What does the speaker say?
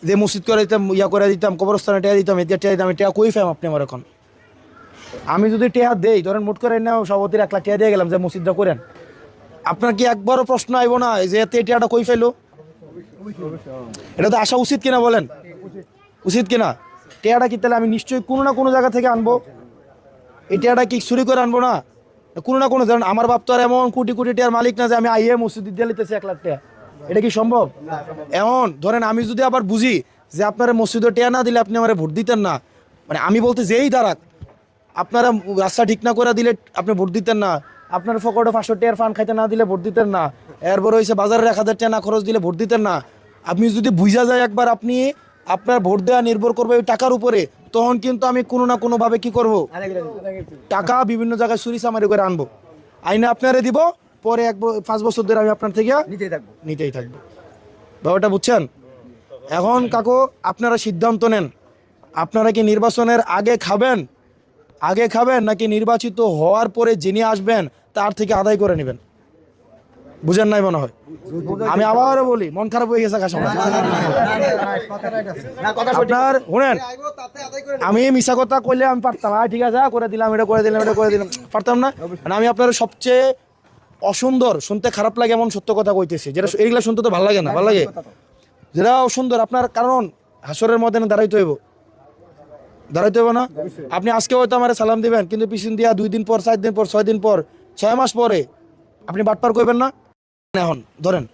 যে মসজিদ করে দিতাম, ইয়া করে দিতাম, কবরস্থানে টেয়া দিতাম, এটা টেয়া দিতাম, টেয়া কই ফেম আপনি আমার এখন? আমি যদি টেয়া দেই, ধরেন মুট করে না সভাপতির 1 লাখ টেয়া দিয়ে গেলাম যে মসজিদটা করেন, আপনার কি একবারও প্রশ্ন আইব না যে এতে টেয়াটা কই ফেলো? এটা তো আসা উচিত কিনা বলেন? উচিত কিনা? টেয়াটা কি তাহলে আমি নিশ্চয়ই কোনো না কোনো জায়গা থেকে আনবো। এই টেয়াটা কি চুরি করে আনবো না? কোনো না কোনো, ধরেন আমার বাপ তো আর এমন কোটি কোটি টেয়ার মালিক না যে আমি আইএ মসজিদ দিয়ে লিতেছি 1 লাখ টাকা। এটা কি সম্ভব? এমন ধরেন আমি যদি আবার বুঝি যে আপনারা মসজিদে টেয়া না দিলে আপনি আমার ভোট দিতেন না, মানে আমি বলতে যেই দাঁড়াক, আপনারা রাস্তা ঠিক না করে দিলে আপনি ভোট দিতেন না, আপনার ফকটে 500 টাকার ফান খাইতে না দিলে ভোট দিতেন না, এরপর হয়েছে বাজারে 1000 টাকা না খরচ দিলে ভোট দিতেন না। আপনি যদি বুঝা যায় একবার আপনি, আপনার ভোট দেওয়া নির্ভর করবে ওই টাকার উপরে, তখন কিন্তু আমি কোনো না কোনোভাবে কি করব, টাকা বিভিন্ন জায়গায় চুরি চামারি করে আনবো, আইনে আপনারে দিব, পরে 5 বছর ধরে আমি আপনার থেকে নিতেই থাকবো। ব্যাপারটা বুঝছেন? এখন কাকু আপনারা সিদ্ধান্ত নেন, আপনারা কি নির্বাচনের আগে খাবেন নাকি নির্বাচিত হওয়ার পরে যিনি আসবেন তার থেকে আদায় করে নেবেন? বুঝেন নাই মনে হয়। আমি আবারও বলি, মন খারাপ হয়ে গেছে আপনার। শুনেন, আমি মিশা কথা কইলে আমি পারতাম, ঠিক আছে করে দিলাম, এটা করে দিলাম, এটা করে দিলাম, পারতাম না। মানে আমি আপনার সবচেয়ে অসুন্দর, শুনতে খারাপ লাগে এমন সত্য কথা কইতেছি, যেটা এইগুলা শুনতে তো ভালো লাগে না, ভালো লাগে যেটা অসুন্দর। আপনার কারণ হাসরের ময়দানে দাঁড়াইতে হইব না? আপনি আজকে হয়তো আমার সালাম দিবেন, কিন্তু পিছন দিয়া 2 দিন পর, 4 দিন পর, 6 দিন পর, 6 মাস পরে আপনি বাটপার কইবেন না। এখন ধরেন